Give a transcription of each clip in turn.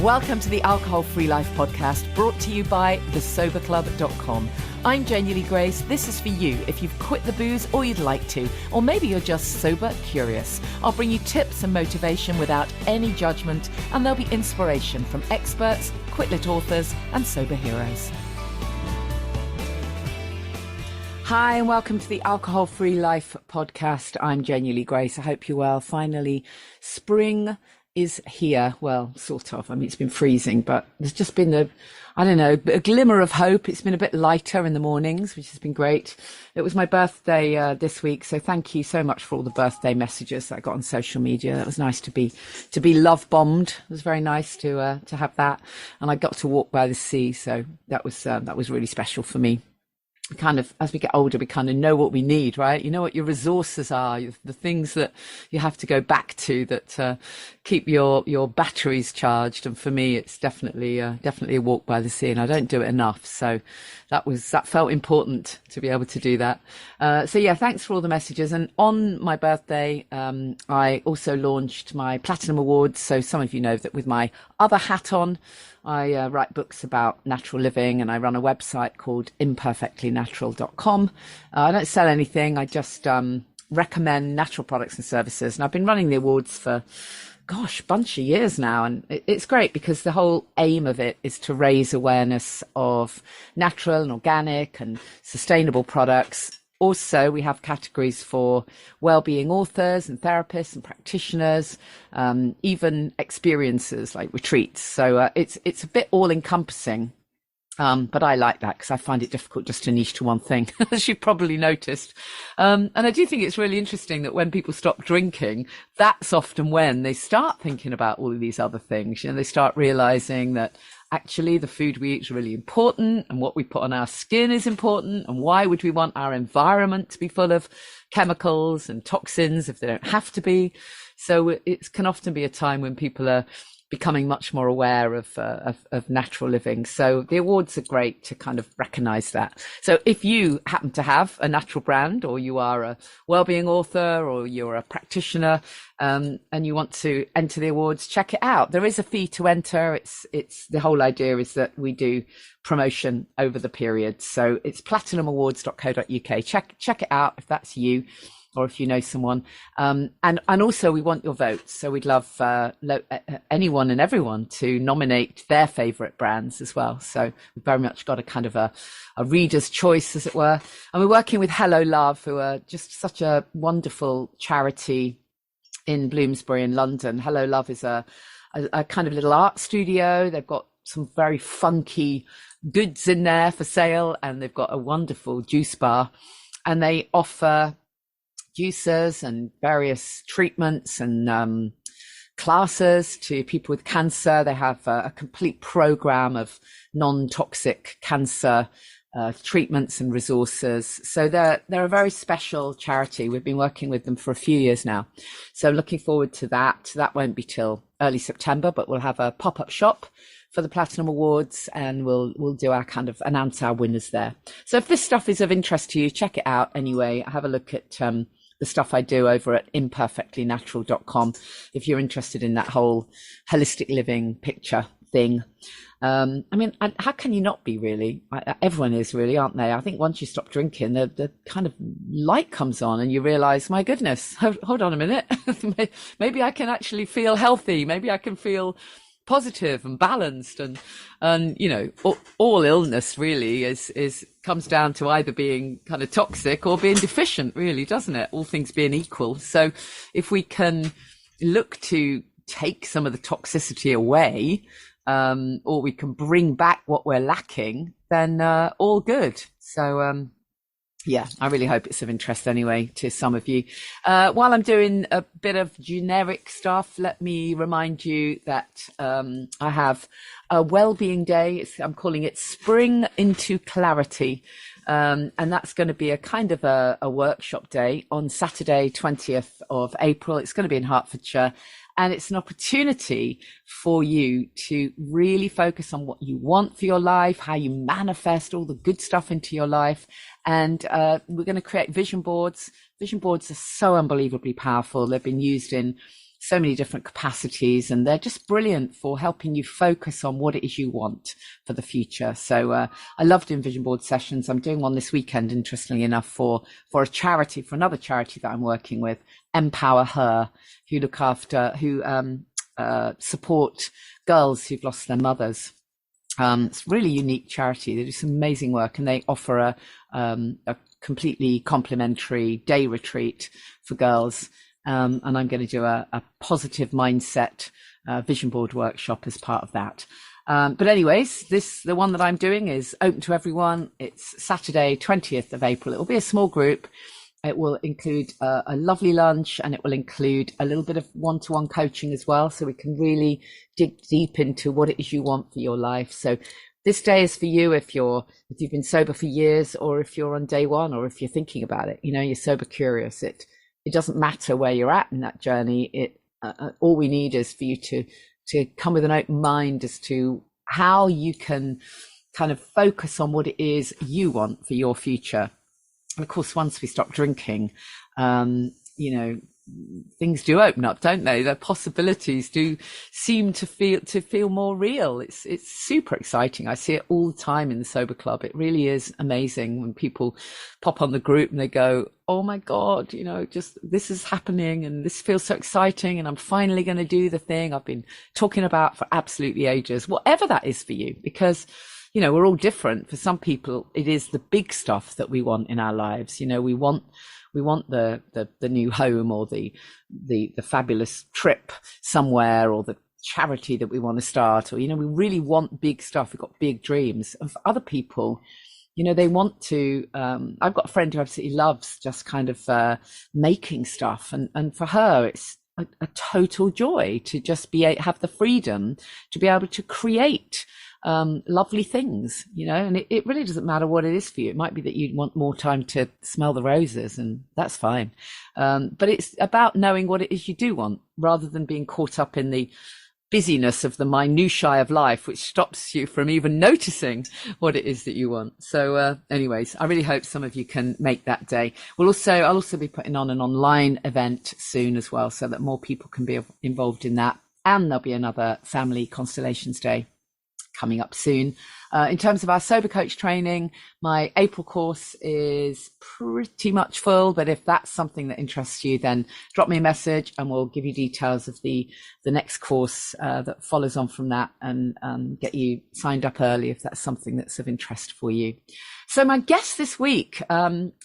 Welcome to the Alcohol Free Life podcast, brought to you by thesoberclub.com. I'm Janey Grace. This is for you if you've quit the booze or you'd like to, or maybe you're just sober curious. I'll bring you tips and motivation without any judgment, and there'll be inspiration from experts, quit-lit authors, and sober heroes. Hi, and welcome to the Alcohol Free Life podcast. I'm Janey Grace. I hope you're well. Finally, spring is here. Well, sort of. I mean, it's been freezing, but there's just been a glimmer of hope. It's been a bit lighter in the mornings, which has been great. It was my birthday this week, so thank you so much for all the birthday messages that I got on social media. It was nice to be love bombed. It was very nice to have that, and I got to walk by the sea, so that was really special for me. Kind of, as we get older, we kind of know what we need, right? You know what your resources are, the things that you have to go back to that keep your batteries charged. And for me, it's definitely a walk by the sea, and I don't do it enough. So that felt important to be able to do that. So yeah, thanks for all the messages. And on my birthday, I also launched my Platinum Awards. So some of you know that with my other hat on, I write books about natural living, and I run a website called imperfectlynatural.com. I don't sell anything. I just recommend natural products and services. And I've been running the awards for, a bunch of years now. And it's great because the whole aim of it is to raise awareness of natural and organic and sustainable products. Also, we have categories for well-being authors and therapists and practitioners, even experiences like retreats. So it's a bit all-encompassing, but I like that because I find it difficult just to niche to one thing, as you've probably noticed. And I do think it's really interesting that when people stop drinking, that's often when they start thinking about all of these other things. You know, they start realizing that actually the food we eat is really important, and what we put on our skin is important, and why would we want our environment to be full of chemicals and toxins if they don't have to be? So it can often be a time when people are becoming much more aware of natural living. So the awards are great to kind of recognize that. So if you happen to have a natural brand, or you are a well-being author, or you're a practitioner, and you want to enter the awards, check it out. There is a fee to enter. It's the whole idea is that we do promotion over the period. So it's platinumawards.co.uk. Check it out if that's you, or if you know someone. And also we want your votes. So we'd love anyone and everyone to nominate their favorite brands as well. So we've very much got a kind of a reader's choice, as it were. And we're working with Hello Love, who are just such a wonderful charity in Bloomsbury in London. Hello Love is a kind of little art studio. They've got some very funky goods in there for sale, and they've got a wonderful juice bar, and they offer juices and various treatments and classes to people with cancer. They have a complete program of non-toxic cancer treatments and resources. So they're a very special charity. We've been working with them for a few years now. So looking forward to that. That won't be till early September, but we'll have a pop-up shop for the Platinum Awards, and we'll do our kind of announce our winners there. So if this stuff is of interest to you, check it out anyway. Have a look at the stuff I do over at imperfectlynatural.com if you're interested in that whole holistic living picture thing. I mean, how can you not be, really? Everyone is, really, aren't they? I think once you stop drinking, the kind of light comes on and you realize, my goodness, hold on a minute. Maybe I can actually feel healthy. Maybe I can feel positive and balanced, and you know, all illness really comes down to either being kind of toxic or being deficient, really, doesn't it? All things being equal. So if we can look to take some of the toxicity away, or we can bring back what we're lacking, then all good. So yeah, I really hope it's of interest anyway to some of you. While I'm doing a bit of generic stuff, let me remind you that I have a wellbeing day. I'm calling it Spring into Clarity. And that's going to be a kind of a workshop day on Saturday, 20th of April. It's going to be in Hertfordshire. And it's an opportunity for you to really focus on what you want for your life, how you manifest all the good stuff into your life. And we're going to create vision boards. Vision boards are so unbelievably powerful. They've been used in so many different capacities, and they're just brilliant for helping you focus on what it is you want for the future. So I love doing vision board sessions. I'm doing one this weekend, interestingly enough, for a charity, for another charity that I'm working with, Empower Her, who support girls who've lost their mothers. It's a really unique charity. They do some amazing work, and they offer a completely complimentary day retreat for girls. And I'm going to do a positive mindset vision board workshop as part of that. But anyways, the one that I'm doing is open to everyone. It's Saturday, 20th of April. It will be a small group. It will include a lovely lunch, and it will include a little bit of one-to-one coaching as well, so we can really dig deep into what it is you want for your life. So this day is for you if you've been sober for years, or if you're on day one, or if you're thinking about it. You're sober curious. It doesn't matter where you're at in that journey. All we need is for you to come with an open mind as to how you can kind of focus on what it is you want for your future. And of course, once we stop drinking, things do open up, don't they? The possibilities do seem to feel more real. It's super exciting. I see it all the time in the Sober Club. It really is amazing when people pop on the group and they go, oh my God, just this is happening and this feels so exciting, and I'm finally going to do the thing I've been talking about for absolutely ages, whatever that is for you, because we're all different. For some people, it is the big stuff that we want in our lives. We want the new home, or the fabulous trip somewhere, or the charity that we want to start, or we really want big stuff. We've got big dreams. And for other people, they want to I've got a friend who absolutely loves just kind of making stuff, and for her it's a total joy to just have the freedom to be able to create lovely things, and it really doesn't matter what it is for you. It might be that you want more time to smell the roses, and that's fine. But it's about knowing what it is you do want, rather than being caught up in the busyness of the minutiae of life, which stops you from even noticing what it is that you want. So anyways, I really hope some of you can make that day. I'll also be putting on an online event soon as well, so that more people can be involved in that. And there'll be another family constellations day coming up soon. In terms of our sober coach training, my April course is pretty much full, but if that's something that interests you, then drop me a message and we'll give you details of the next course that follows on from that, and get you signed up early if that's something that's of interest for you. So my guest this week,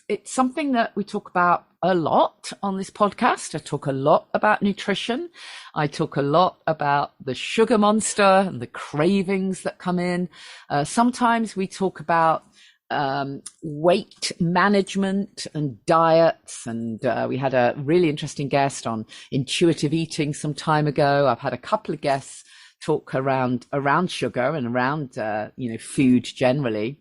it's something that we talk about a lot on this podcast. I talk a lot about nutrition. I talk a lot about the sugar monster and the cravings that come in. Sometimes we talk about weight management and diets, and we had a really interesting guest on intuitive eating some time ago. I've had a couple of guests talk around sugar and around food generally.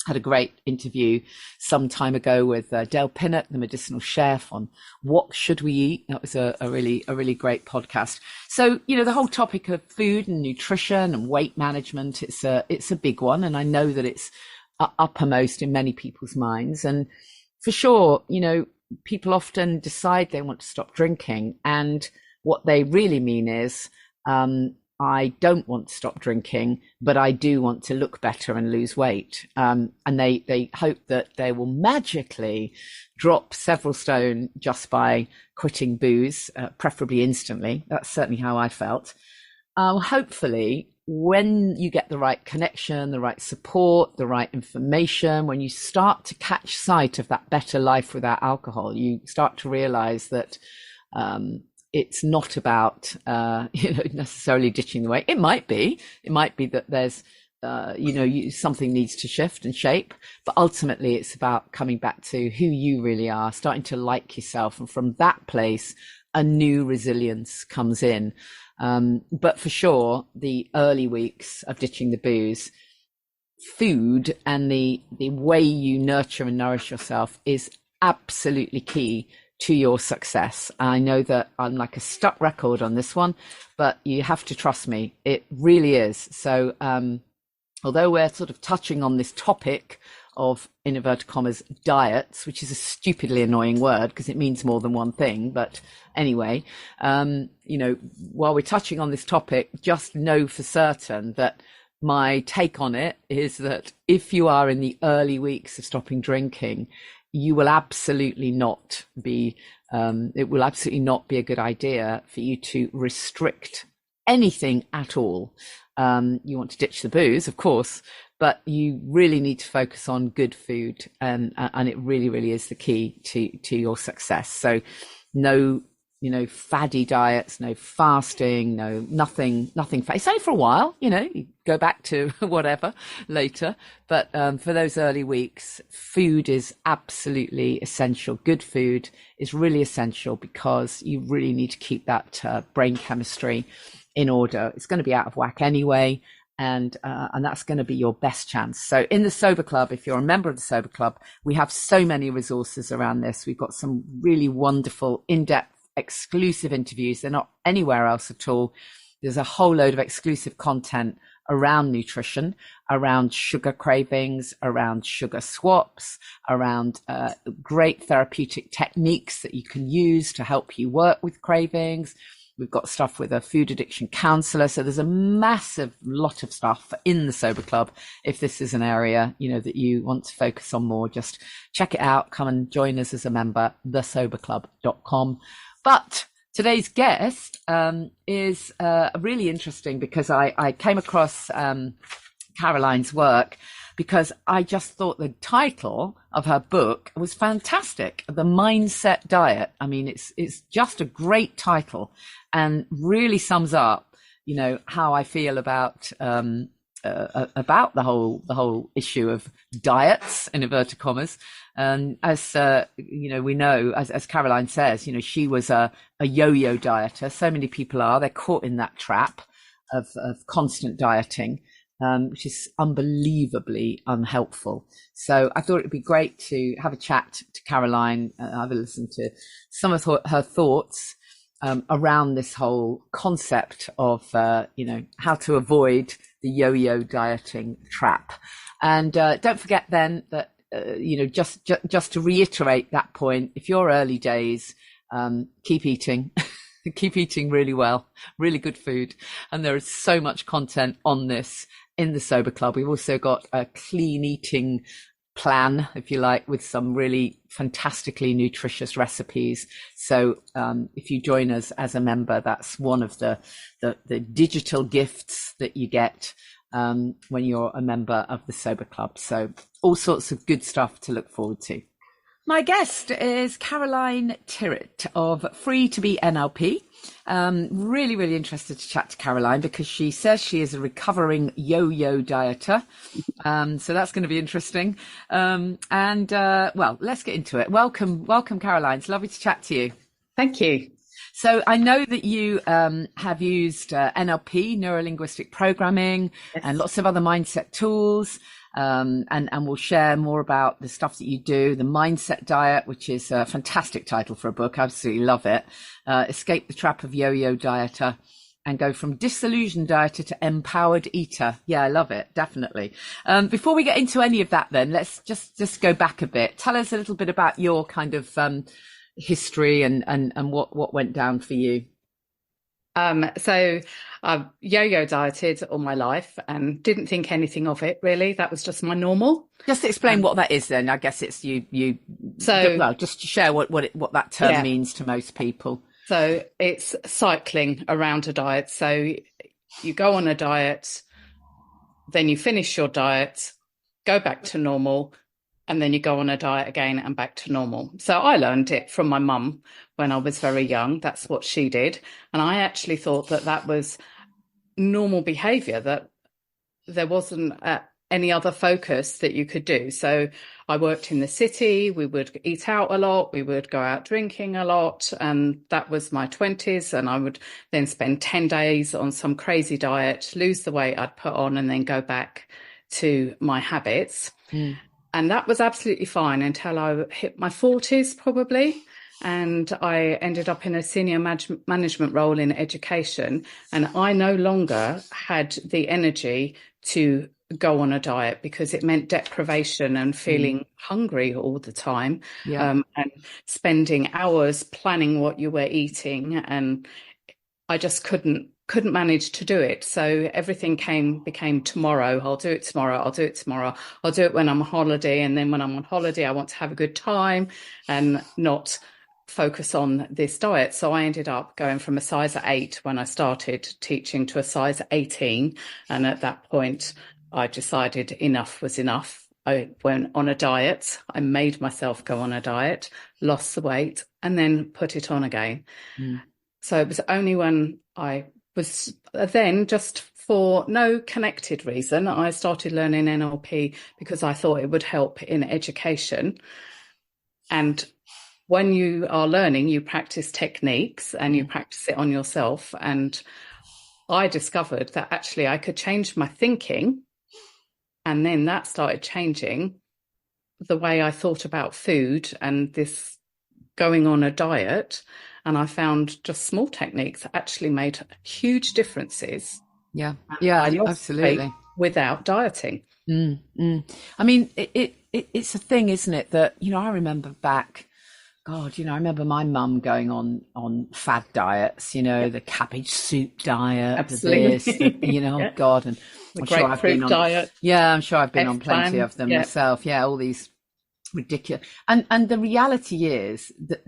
Had a great interview some time ago with Dale Pinnock, the medicinal chef, on what should we eat. That was a really great podcast. So, the whole topic of food and nutrition and weight management, it's a big one. And I know that it's uppermost in many people's minds. And for sure, people often decide they want to stop drinking. And what they really mean is, I don't want to stop drinking, but I do want to look better and lose weight. And they hope that they will magically drop several stone just by quitting booze, preferably instantly. That's certainly how I felt. Hopefully, when you get the right connection, the right support, the right information, when you start to catch sight of that better life without alcohol, you start to realize that it's not about necessarily ditching the weight. It might be that there's something needs to shift and shape, but ultimately it's about coming back to who you really are, starting to like yourself, and from that place a new resilience comes in. But for sure, the early weeks of ditching the booze, food and the way you nurture and nourish yourself is absolutely key to your success. I know that I'm like a stuck record on this one, but you have to trust me. It really is. So although we're sort of touching on this topic of, in inverted commas, diets, which is a stupidly annoying word because it means more than one thing. But anyway, while we're touching on this topic, just know for certain that my take on it is that if you are in the early weeks of stopping drinking, you will absolutely not be, it will absolutely not be a good idea for you to restrict anything at all. You want to ditch the booze, of course, but you really need to focus on good food, and it really, really is the key to your success. So no, faddy diets, no fasting, nothing. It's only for a while, you go back to whatever later. But for those early weeks, food is absolutely essential. Good food is really essential because you really need to keep that brain chemistry in order. It's going to be out of whack anyway. And that's going to be your best chance. So in the Sober Club, if you're a member of the Sober Club, we have so many resources around this. We've got some really wonderful, in-depth, exclusive interviews. They're not anywhere else at all. There's a whole load of exclusive content around nutrition, around sugar cravings, around sugar swaps, around great therapeutic techniques that you can use to help you work with cravings. We've got stuff with a food addiction counselor. So there's a massive lot of stuff in the Sober Club. If this is an area, that you want to focus on more, just check it out. Come and join us as a member, thesoberclub.com. But today's guest is really interesting because I came across Caroline's work because I just thought the title of her book was fantastic. The Mindset Diet. I mean, it's just a great title and really sums up, how I feel about the whole issue of diets, in inverted commas. And as we know, as Caroline says, she was a yo-yo dieter. So many people are. They're caught in that trap of constant dieting. Which is unbelievably unhelpful. So I thought it'd be great to have a chat to Caroline, have a listen to some of her thoughts around this whole concept of, how to avoid the yo-yo dieting trap. And don't forget then that, just to reiterate that point, if you're early days, keep eating. Keep eating really well, really good food. And there is so much content on this in the Sober Club. We've also got a clean eating plan, if you like, with some really fantastically nutritious recipes. So if you join us as a member, that's one of the digital gifts that you get when you're a member of the Sober Club. So all sorts of good stuff to look forward to. My guest is Catherine Thrwhitt of Free to Be NLP. Really, really interested to chat to Caroline because she says she is a recovering yo-yo dieter. So that's going to be interesting. Well, let's get into it. Welcome, Caroline. It's lovely to chat to you. Thank you. So I know that you have used NLP, neuro-linguistic programming, yes, and lots of other mindset tools. And we'll share more about the stuff that you do, the Mindset Diet, which is a fantastic title for a book. I absolutely love it. Escape the Trap of Yo-Yo Dieter and go from disillusioned dieter to empowered eater. Yeah, I love it. Definitely. Before we get into any of that, then let's just go back a bit. Tell us a little bit about your kind of history and what went down for you. So I've yo-yo dieted all my life and didn't think anything of it, really. That was just my normal. Just explain what that is then. I guess it's just to share what that term means to most people. So it's cycling around a diet. So you go on a diet, then you finish your diet, go back to normal, and then you go on a diet again and back to normal. So I learned it from my mum when I was very young. That's what she did. And I actually thought that was normal behavior, that there wasn't any other focus that you could do. So I worked in the city. We would eat out a lot. We would go out drinking a lot. And that was my 20s. And I would then spend 10 days on some crazy diet, lose the weight I'd put on, and then go back to my habits. Mm. And that was absolutely fine until I hit my 40s, probably. And I ended up in a senior management role in education. And I no longer had the energy to go on a diet because it meant deprivation and feeling hungry all the time, and spending hours planning what you were eating, and I just couldn't manage to do it. So everything became tomorrow. I'll do it tomorrow. I'll do it tomorrow. I'll do it when I'm on holiday. And then when I'm on holiday, I want to have a good time and not focus on this diet. So I ended up going from a size 8 when I started teaching to a size 18. And at that point, I decided enough was enough. I went on a diet. I made myself go on a diet, lost the weight, and then put it on again. So it was only when I was then, just for no connected reason, I started learning NLP because I thought it would help in education. And when you are learning, you practice techniques and you practice it on yourself. And I discovered that actually I could change my thinking. And then that started changing the way I thought about food and this going on a diet. And I found just small techniques that actually made huge differences. Yeah, lost absolutely. weight without dieting. I mean, it's a thing, isn't it? That, I remember back, God, I remember my mum going on fad diets, the cabbage soup diet, Absolutely. oh God, and I'm sure I've been on diet. Yeah, I'm sure I've been on plenty of them myself. Yeah, all these ridiculous. And the reality is that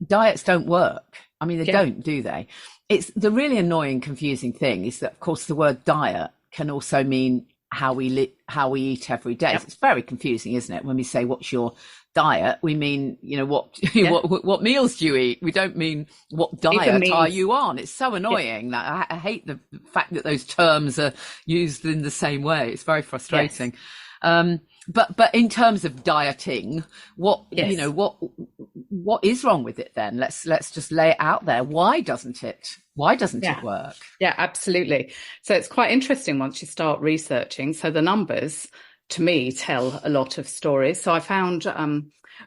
diets don't work. I mean, they don't, do they? It's the really annoying, confusing thing is that, of course, the word diet can also mean how we eat every day. So it's very confusing, isn't it? When we say, what's your diet, we mean, what meals do you eat? We don't mean what diet are you on. It's so annoying that I hate the fact that those terms are used in the same way. It's very frustrating. But in terms of dieting, what is wrong with it then? Let's just lay it out there. Why doesn't it work? Yeah, absolutely. So it's quite interesting once you start researching. So the numbers, to me, tell a lot of stories. So I found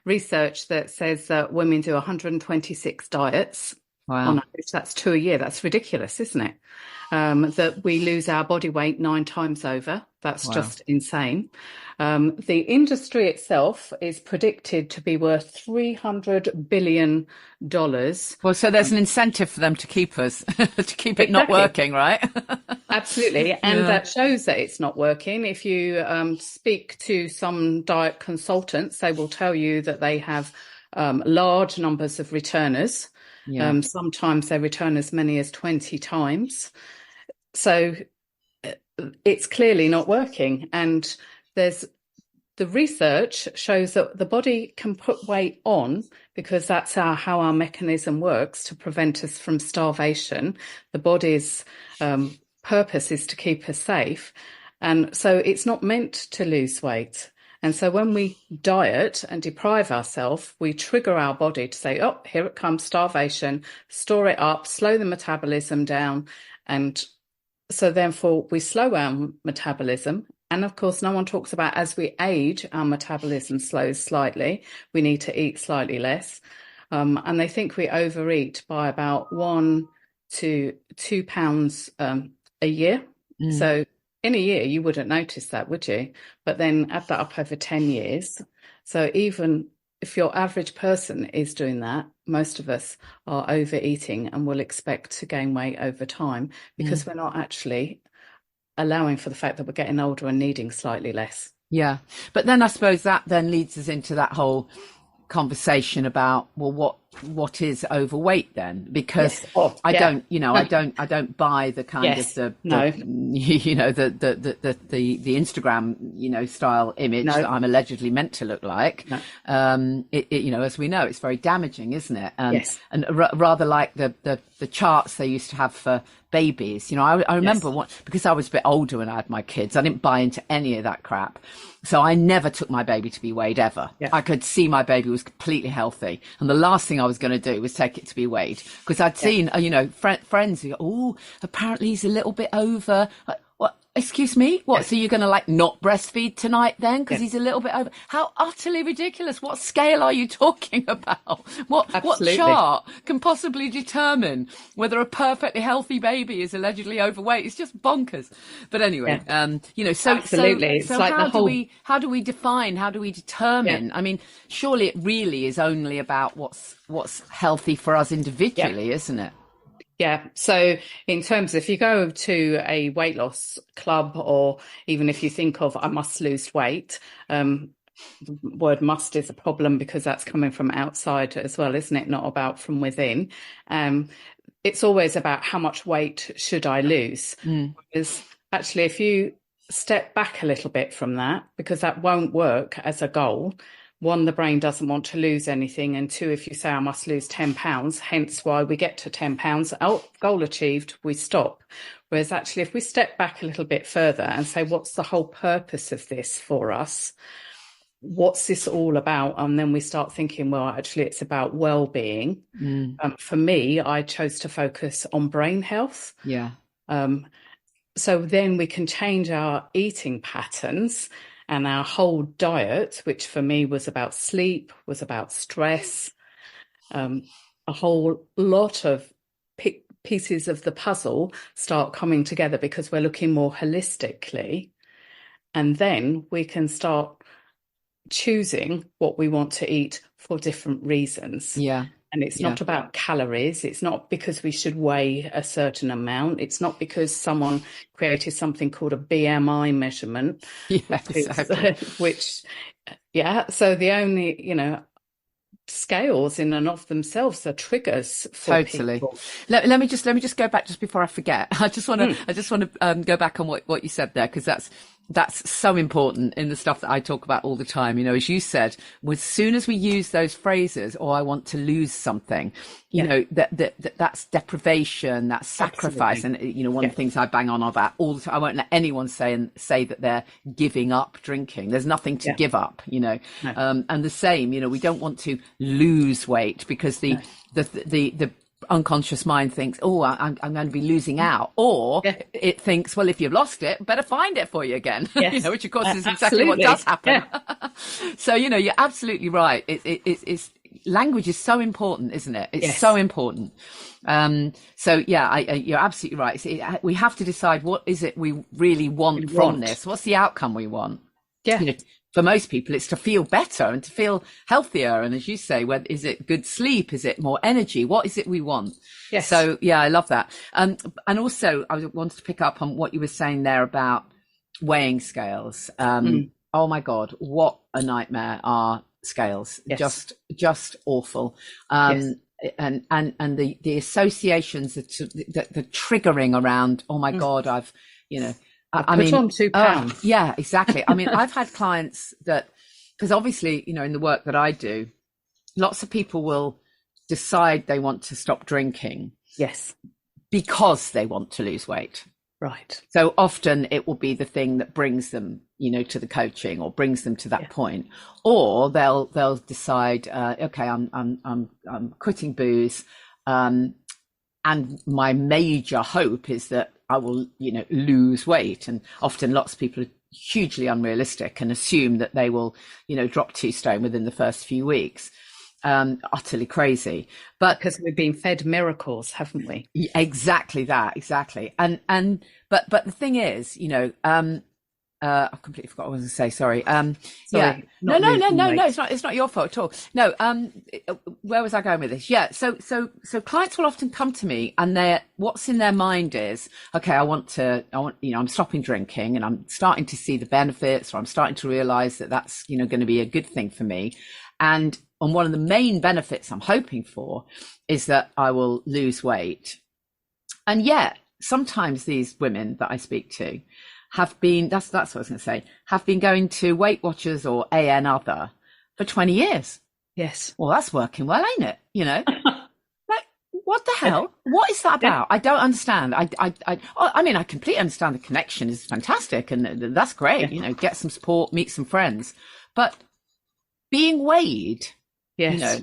research that says that women do 126 diets. Wow. On average. That's 2 a year. That's ridiculous, isn't it? That we lose our body weight 9 times over. That's just insane. The industry itself is predicted to be worth $300 billion. Well, so there's an incentive for them to keep us, to keep it not working, right? Absolutely. And that shows that it's not working. If you speak to some diet consultants, they will tell you that they have large numbers of returners. Sometimes they return as many as 20 times. So it's clearly not working. And the research shows that the body can put weight on because that's how our mechanism works to prevent us from starvation. The body's purpose is to keep us safe. And so it's not meant to lose weight. And so when we diet and deprive ourselves, we trigger our body to say, oh, here it comes, starvation, store it up, slow the metabolism down. And so therefore we slow our metabolism. And of course, no one talks about as we age, our metabolism slows slightly. We need to eat slightly less. And they think we overeat by about 1 to 2 pounds a year. So in a year, you wouldn't notice that, would you? But then add that up over 10 years. So even if your average person is doing that, most of us are overeating and will expect to gain weight over time because we're not actually allowing for the fact that we're getting older and needing slightly less. Yeah. But then I suppose that then leads us into that whole conversation about, well, what is overweight then? Because I don't buy the kind of the Instagram, style image that I'm allegedly meant to look like. As we know, it's very damaging, isn't it? And rather like the charts they used to have for babies. I remember because I was a bit older when I had my kids, I didn't buy into any of that crap. So I never took my baby to be weighed ever. I could see my baby was completely healthy. And the last thing I was going to do was take it to be weighed because I'd seen, friends who go, oh, apparently he's a little bit over. What? Excuse me? What? Yeah. So you're going to like not breastfeed tonight then? Because Yeah. he's a little bit over. How utterly ridiculous. What scale are you talking about? What Absolutely. chart can possibly determine whether a perfectly healthy baby is allegedly overweight? It's just bonkers. But anyway, you know, Absolutely. It's so like how do we define, how do we determine? I mean, surely it really is only about what's healthy for us individually, isn't it? Yeah. So in terms of, if you go to a weight loss club, or even if you think of, I must lose weight, the word must is a problem because that's coming from outside as well, isn't it? Not about from within. It's always about how much weight should I lose? Because actually, if you step back a little bit from that, because that won't work as a goal. One, the brain doesn't want to lose anything. And two, if you say I must lose 10 pounds, hence why we get to 10 pounds, goal achieved, we stop. Whereas actually, if we step back a little bit further and say, what's the whole purpose of this for us? What's this all about? And then we start thinking, well, actually, it's about well-being. For me, I chose to focus on brain health. Yeah. So then we can change our eating patterns and our whole diet, which for me was about sleep, was about stress, a whole lot of pieces of the puzzle start coming together because we're looking more holistically. And then we can start choosing what we want to eat for different reasons. Yeah. And it's not about calories. It's not because we should weigh a certain amount. It's not because someone created something called a BMI measurement. So the only, scales in and of themselves are triggers for people. Let me just go back just before I forget. I just want to go back on what you said there, because that's so important in the stuff that I talk about all the time. You know, as you said, as soon as we use those phrases, or I want to lose something, you know, that's deprivation, that's sacrifice. Absolutely. And, you know, one of the things I bang on about all the time, I won't let anyone say that they're giving up drinking. There's nothing to give up, you know. No. And the same, you know, we don't want to lose weight because the unconscious mind thinks, oh, I'm going to be losing out, or it thinks, well, if you've lost it, better find it for you again. You know, which of course is exactly what does happen. So, you know, you're absolutely right. It's language is so important, isn't it? It's so important. So yeah, you're absolutely right. We have to decide, what is it we really want from this? What's the outcome we want? Yeah. You know, for most people, it's to feel better and to feel healthier. And as you say, is it good sleep? Is it more energy? What is it we want? Yes. So, yeah, I love that. And also, I wanted to pick up on what you were saying there about weighing scales. Oh, my God, what a nightmare are scales. Yes. Just awful. And the associations, the triggering around, oh, my God, I've, you know, I mean, on 2 pounds. Yeah, exactly. I mean, I've had clients that, because obviously, you know, in the work that I do, lots of people will decide they want to stop drinking. Yes. Because they want to lose weight. Right. So often it will be the thing that brings them, you know, to the coaching, or brings them to that point. Or they'll decide, okay, I'm quitting booze. And my major hope is that I will, you know, lose weight. And often lots of people are hugely unrealistic and assume that they will, you know, drop 2 stone within the first few weeks. Utterly crazy. But because we've been fed miracles, haven't we? Exactly that. Exactly. But the thing is, you know, I've completely forgot what I was going to say. Sorry. Sorry. No. It's not your fault at all. No. Where was I going with this? Yeah. So clients will often come to me, and what's in their mind is, okay, I want, you know, I'm stopping drinking and I'm starting to see the benefits, or I'm starting to realize that that's, you know, going to be a good thing for me. And one of the main benefits I'm hoping for is that I will lose weight. And yet sometimes these women that I speak to have been, that's what I was going to say, have been going to Weight Watchers or AN Other for 20 years. Yes. Well, that's working well, ain't it? You know, like, what the hell? What is that about? I don't understand. I mean, I completely understand the connection is fantastic, and that's great. You know, get some support, meet some friends, but being weighed, you know,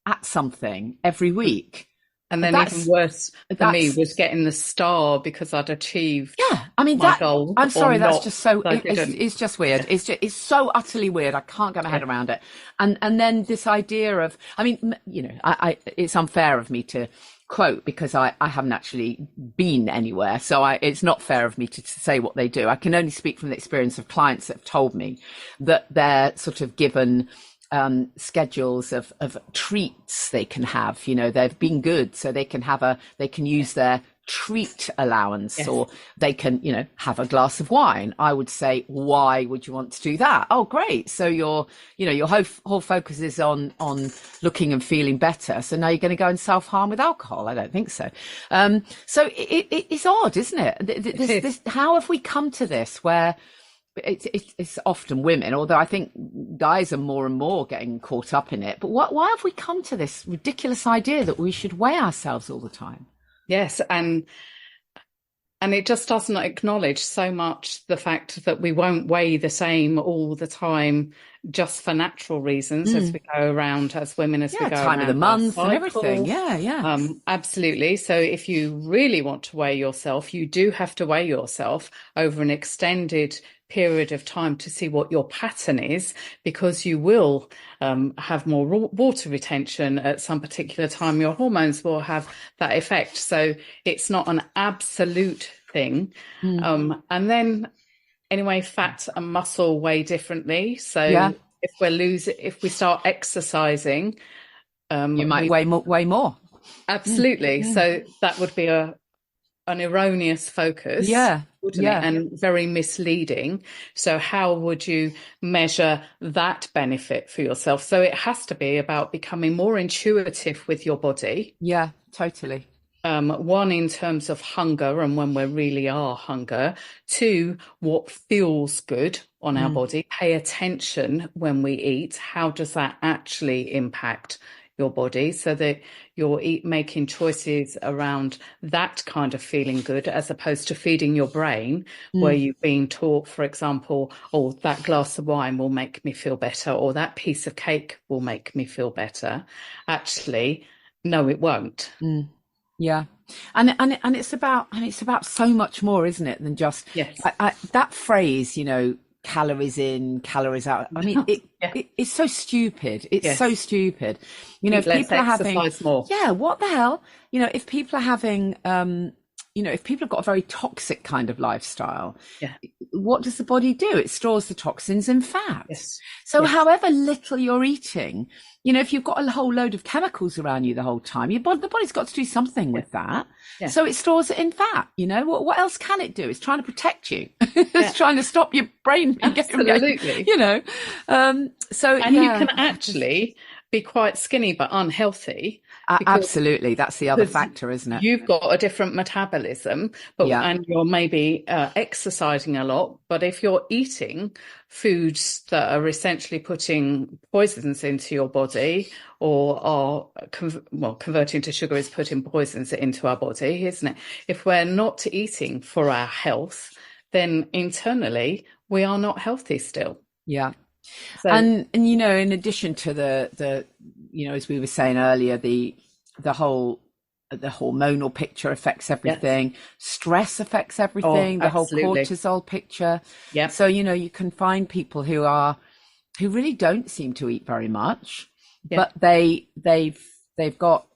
at something every week, And then even worse for me was getting the star because I'd achieved my goal. I'm sorry, that's not, just so, it's just weird. It's so utterly weird. I can't get my head around it. And then this idea of, I mean, you know, it's unfair of me to quote because I haven't actually been anywhere. So it's not fair of me to say what they do. I can only speak from the experience of clients that have told me that they're sort of given schedules of treats they can have. You know, they've been good, so they can use their treat allowance, or they can, you know, have a glass of wine. I would say, why would you want to do that? Oh, great. So your whole focus is on looking and feeling better. So now you're going to go and self-harm with alcohol? I don't think so. So it's odd, isn't it? How have we come to this where it's often women, although I think guys are more and more getting caught up in it. But why have we come to this ridiculous idea that we should weigh ourselves all the time? Yes, and it just doesn't acknowledge so much the fact that we won't weigh the same all the time, just for natural reasons, as we go around, as women, as we go time around of the month and everything. Absolutely. So if you really want to weigh yourself, you do have to weigh yourself over an extended period of time to see what your pattern is, because you will have more water retention at some particular time. Your hormones will have that effect. So it's not an absolute thing. And then anyway, fat and muscle weigh differently. So if we start exercising, you might weigh more. Absolutely. So that would be an erroneous focus. And very misleading. So how would you measure that benefit for yourself? So it has to be about becoming more intuitive with your body. Yeah, totally. One, in terms of hunger and when we really are hunger. Two, what feels good on our body. Pay attention when we eat. How does that actually impact your body, so that you're making choices around that kind of feeling good, as opposed to feeding your brain where you've been taught, for example, oh, that glass of wine will make me feel better, or that piece of cake will make me feel better. Actually, no, it won't. Yeah. And it's about so much more, isn't it, than just that phrase, you know, calories in, calories out. I mean, it's so stupid. It's so stupid. You know, if people are having more. What the hell? You know, if people are having, you know, if people have got a very toxic kind of lifestyle, what does the body do? It stores the toxins in fat. So however little you're eating, you know, if you've got a whole load of chemicals around you the whole time, the body's got to do something with that. So it stores it in fat. You know, what else can it do? It's trying to protect you. It's trying to stop your brain. Absolutely. You know, you can actually be quite skinny but unhealthy. Absolutely. That's the other factor, isn't it? You've got a different metabolism, and you're maybe exercising a lot. But if you're eating foods that are essentially putting poisons into your body, or are converting to sugar is putting poisons into our body, isn't it? If we're not eating for our health, then internally we are not healthy still. Yeah. So, and you know, in addition to the you know, as we were saying earlier, the hormonal picture affects everything. Stress affects everything. The whole cortisol picture. So, you know, you can find people who really don't seem to eat very much, but they've got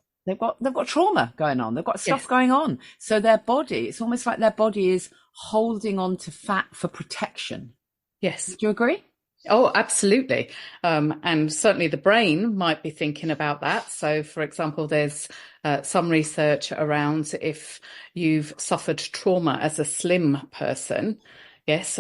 trauma going on. They've got stuff going on. So their body, it's almost like their body is holding on to fat for protection. Yes. Do you agree? Oh, absolutely. And certainly the brain might be thinking about that. So, for example, there's some research around if you've suffered trauma as a slim person,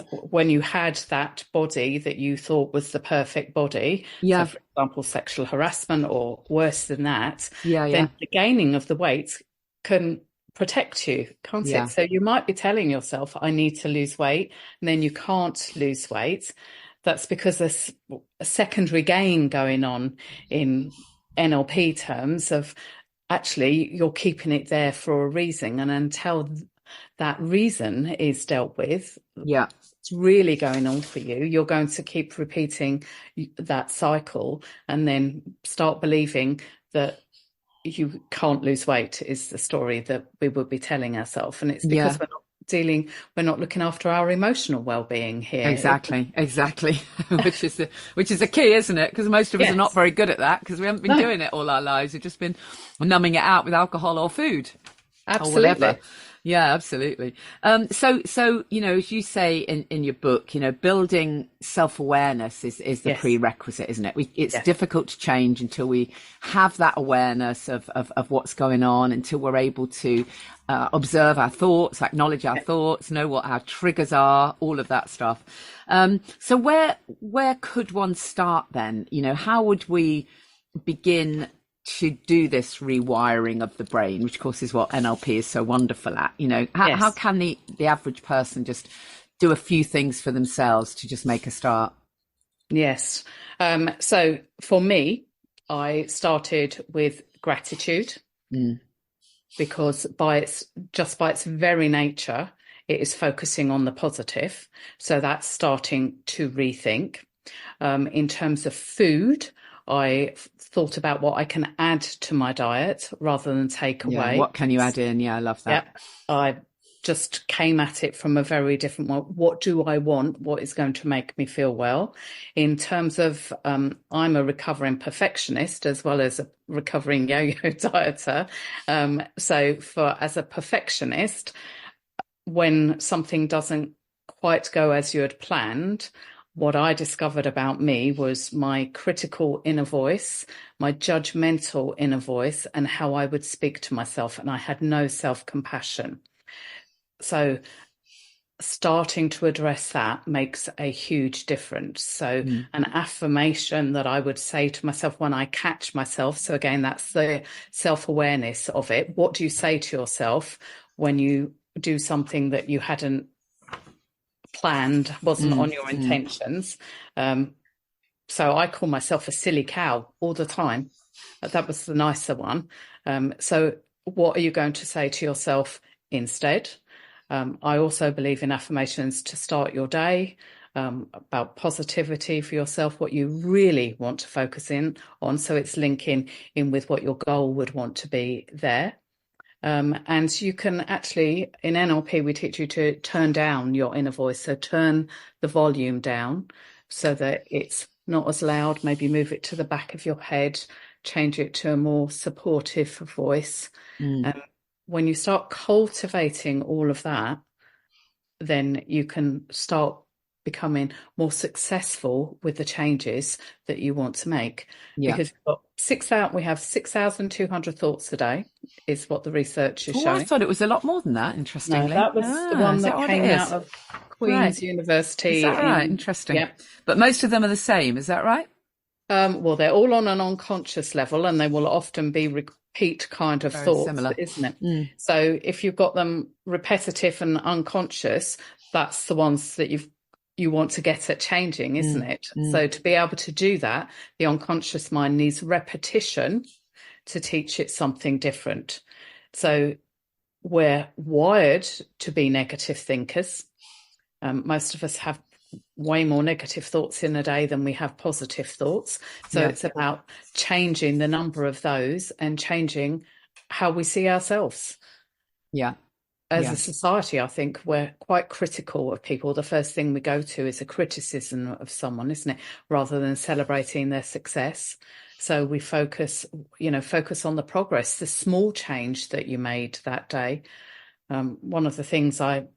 when you had that body that you thought was the perfect body, so for example, sexual harassment or worse than that, then the gaining of the weight can protect you, can't it? So you might be telling yourself, I need to lose weight, and then you can't lose weight. That's because there's a secondary gain going on in NLP terms of actually you're keeping it there for a reason. And until that reason is dealt with, it's really going on for you. You're going to keep repeating that cycle and then start believing that you can't lose weight is the story that we would be telling ourselves. And it's because Yeah. we're not looking after our emotional well-being here. Exactly, which is a key, isn't it? Because most of us are not Yes. very good at that because we haven't been No, doing it all our lives. We've just been numbing it out with alcohol or food or whatever. absolutely. Yeah, absolutely. So, as you say in your book, building self-awareness is the Yes. prerequisite, isn't it? It's Yes. difficult to change until we have that awareness of what's going on, until we're able to observe our thoughts, acknowledge our thoughts, know what our triggers are, all of that stuff. So where could one start then? How would we begin to do this rewiring of the brain, which of course is what NLP is so wonderful at? How Yes. can the average person just do a few things for themselves to just make a start? Yes. So for me, I started with gratitude because by its very nature, it is focusing on the positive. So that's starting to rethink. In terms of food, I thought about what I can add to my diet rather than take Yeah, away. what can you add in? Yeah, I love that. Yeah, I just came at it from a very different one. What do I want? What is going to make me feel well? In terms of, I'm a recovering perfectionist as well as a recovering yo-yo dieter. So as a perfectionist, when something doesn't quite go as you had planned, what I discovered about me was my critical inner voice, my judgmental inner voice, and how I would speak to myself. And I had no self-compassion. So starting to address that makes a huge difference. So an affirmation that I would say to myself when I catch myself. So again, that's the self-awareness of it. What do you say to yourself when you do something that you hadn't planned, wasn't on your intentions? So I call myself a silly cow all the time. That was the nicer one. So what are you going to say to yourself instead? I also believe in affirmations to start your day, about positivity for yourself, what you really want to focus in on. So it's linking in with what your goal would want to be there. And you can actually, in NLP, we teach you to turn down your inner voice. So turn the volume down so that it's not as loud. Maybe move it to the back of your head, change it to a more supportive voice. When you start cultivating all of that, then you can start becoming more successful with the changes that you want to make. Yeah. Because we have 6,200 thoughts a day is what the research is Oh, I showing. thought it was a lot more than that, No, interestingly. that was the one Is that that what it came out is? of Right. Queen's University Is that right? in, Interesting. yeah. But most of them are the same, is that right? Well, they're all on an unconscious level, and they will often be repeat kind of Very thoughts, similar. isn't it? So if you've got them repetitive and unconscious, that's the ones that you want to get at changing, isn't it? So to be able to do that, the unconscious mind needs repetition to teach it something different. So we're wired to be negative thinkers. Most of us have way more negative thoughts in a day than we have positive thoughts. So it's about changing the number of those and changing how we see ourselves. Yeah. As a society, I think we're quite critical of people. The first thing we go to is a criticism of someone, isn't it? Rather than celebrating their success. So we focus on the progress, the small change that you made that day. One of the things I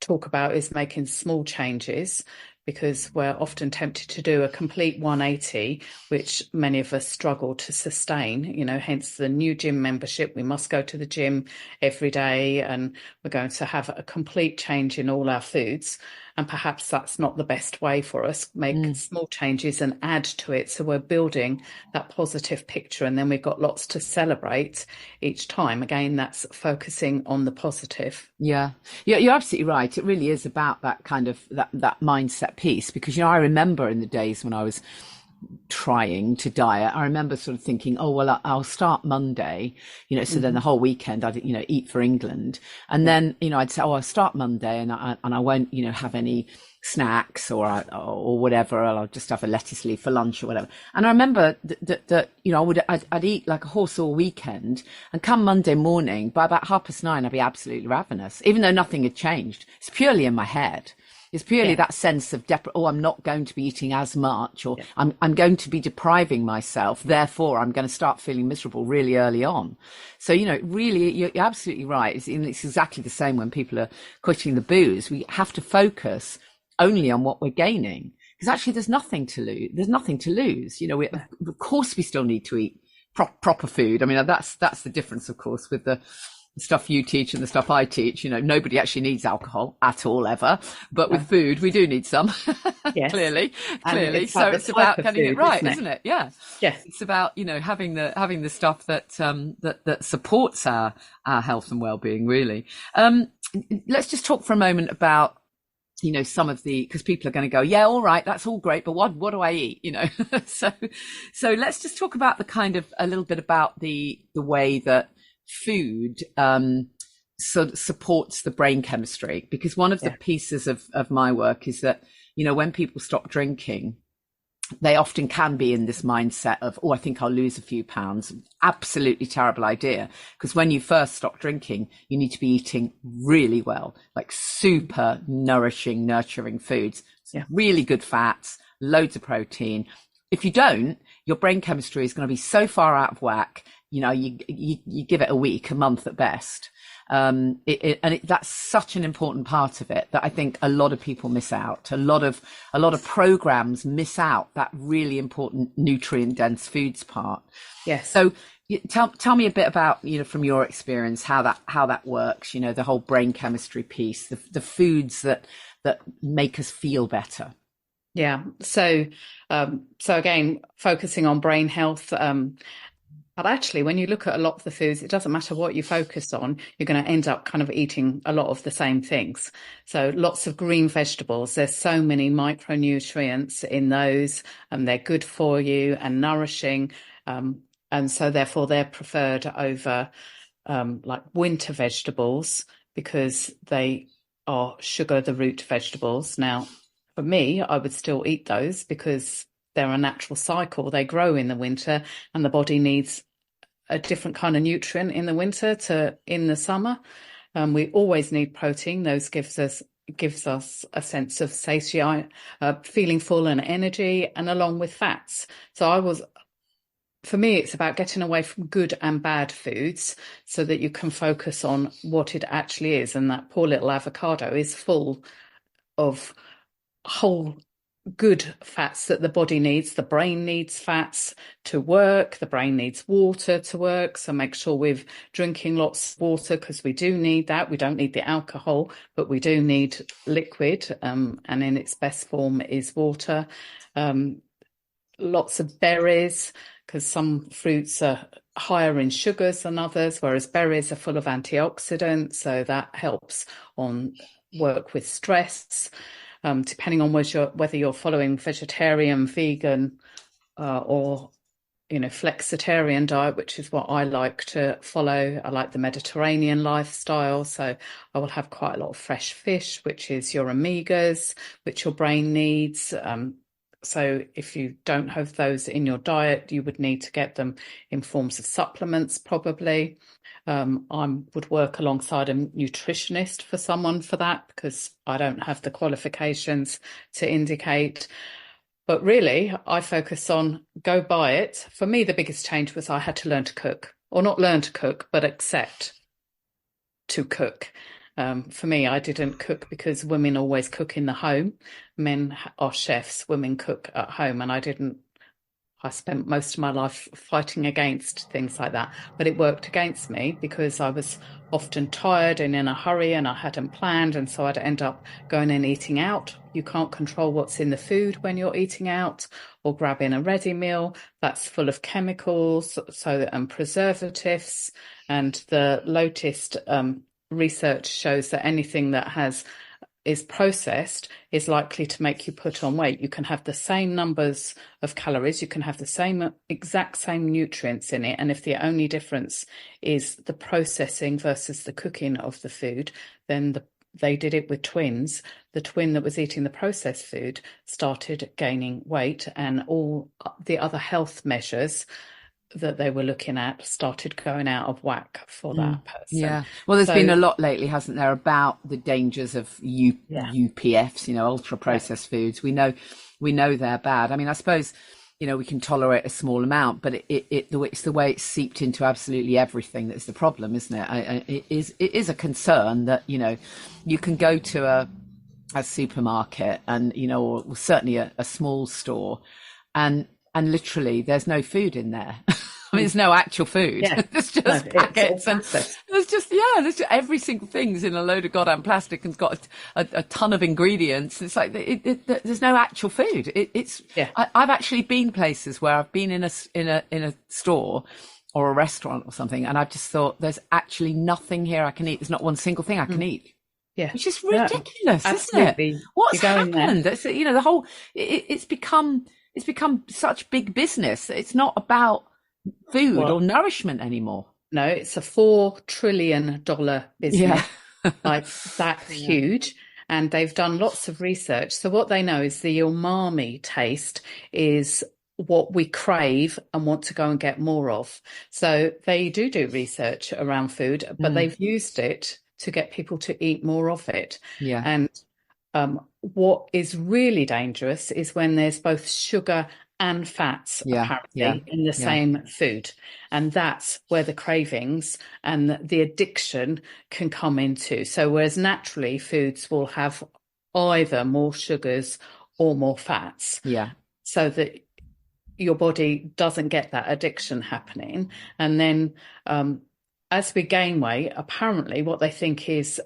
talk about is making small changes, because we're often tempted to do a complete 180, which many of us struggle to sustain, hence the new gym membership. We must go to the gym every day and we're going to have a complete change in all our foods. And perhaps that's not the best way for us. Make small changes and add to it. So we're building that positive picture, and then we've got lots to celebrate each time. Again, that's focusing on the positive. Yeah, you're absolutely right. It really is about that kind of that mindset piece, because I remember in the days when I was trying to diet, I remember sort of thinking, oh, well, I'll start Monday, so then the whole weekend I'd, eat for England. And then, I'd say, oh, I'll start Monday and I won't, have any snacks or whatever. I'll just have a lettuce leaf for lunch or whatever. And I remember that I'd eat like a horse all weekend, and come Monday morning, by about 9:30, I'd be absolutely ravenous, even though nothing had changed. It's purely in my head. It's purely that sense of I'm not going to be eating as much, or I'm going to be depriving myself. Therefore, I'm going to start feeling miserable really early on. So, really, you're absolutely right. It's exactly the same when people are quitting the booze. We have to focus only on what we're gaining, because actually there's nothing to lose. There's nothing to lose. Of course, we still need to eat proper food. I mean, that's the difference, of course, with the stuff you teach and the stuff I teach. Nobody actually needs alcohol at all ever, but with food we do need some. Yes. clearly so it's about getting it right, isn't it? It's about having the stuff that that supports our health and well-being, really. Let's just talk for a moment about some of because people are going to go, yeah, all right, that's all great, but what do I eat? So let's just talk about a little bit about the way that food sort of supports the brain chemistry, because one of the pieces of my work is that when people stop drinking, they often can be in this mindset of, oh, I think I'll lose a few pounds. Absolutely terrible idea, because when you first stop drinking, you need to be eating really well, like super nourishing, nurturing foods, really good fats, loads of protein. If you don't, your brain chemistry is going to be so far out of whack. You give it a week, a month at best. That's such an important part of it that I think a lot of people miss out. A lot of programs miss out that really important nutrient dense foods part. Yes. So tell me a bit about, from your experience, how that works, the whole brain chemistry piece, the foods that make us feel better. Yeah. So again, focusing on brain health, but actually, when you look at a lot of the foods, it doesn't matter what you focus on, you're going to end up kind of eating a lot of the same things. So lots of green vegetables, there's so many micronutrients in those, and they're good for you and nourishing. And so therefore they're preferred over like winter vegetables, because they are sugar the root vegetables. Now, for me, I would still eat those because they're a natural cycle. They grow in the winter, and the body needs a different kind of nutrient in the winter to in the summer. We always need protein. Those gives us a sense of satiety, feeling full and energy, and along with fats. So for me, it's about getting away from good and bad foods so that you can focus on what it actually is. And that poor little avocado is full of whole good fats that the body needs. The brain needs fats to work. The brain needs water to work. So make sure we're drinking lots of water, because we do need that. We don't need the alcohol, but we do need liquid. And in its best form is water. Lots of berries, because some fruits are higher in sugars than others, whereas berries are full of antioxidants. So that helps on work with stress. Depending on whether you're following vegetarian, vegan, or flexitarian diet, which is what I like to follow. I like the Mediterranean lifestyle, so I will have quite a lot of fresh fish, which is your omegas, which your brain needs. So if you don't have those in your diet, you would need to get them in forms of supplements, probably. I would work alongside a nutritionist for someone for that, because I don't have the qualifications to indicate. But really, I focus on go buy it. For me, the biggest change was I had to learn to cook, or not learn to cook, but accept to cook. For me, I didn't cook because women always cook in the home. Men are chefs, women cook at home, and I spent most of my life fighting against things like that, but it worked against me because I was often tired and in a hurry, and I hadn't planned, and so I'd end up going and eating out. You can't control what's in the food when you're eating out, or grabbing a ready meal that's full of chemicals and preservatives. And the latest research shows that anything that has is processed is likely to make you put on weight. You can have the same numbers of calories, you can have the exact same nutrients in it, and if the only difference is the processing versus the cooking of the food, then they did it with twins. The twin that was eating the processed food started gaining weight, and all the other health measures that they were looking at started going out of whack for that person. Yeah. Well, there's been a lot lately, hasn't there, about the dangers of UPFs, ultra processed foods. We know they're bad. I mean, I suppose, we can tolerate a small amount, but it's the way it's seeped into absolutely everything that's the problem, isn't it? It is a concern that, you can go to a supermarket and, or certainly a small store, and literally there's no food in there. I mean, there's no actual food. Yeah. There's just packets, and there's just every single thing's in a load of goddamn plastic and's got a ton of ingredients. It's like there's no actual food. I've actually been places where I've been in a store or a restaurant or something, and I've just thought, there's actually nothing here I can eat. There's not one single thing I can eat. Yeah, it's just ridiculous, isn't it? What's happened? It's, the whole. It's become such big business. It's not about food or nourishment anymore. No, it's a $4 trillion business. Like, that's huge. And they've done lots of research. So what they know is the umami taste is what we crave and want to go and get more of. So they do research around food, but they've used it to get people to eat more of it. Yeah. And what is really dangerous is when there's both sugar and fats apparently in the same food, and that's where the cravings and the addiction can come into. So whereas naturally foods will have either more sugars or more fats, so that your body doesn't get that addiction happening. And then as we gain weight, apparently what they think is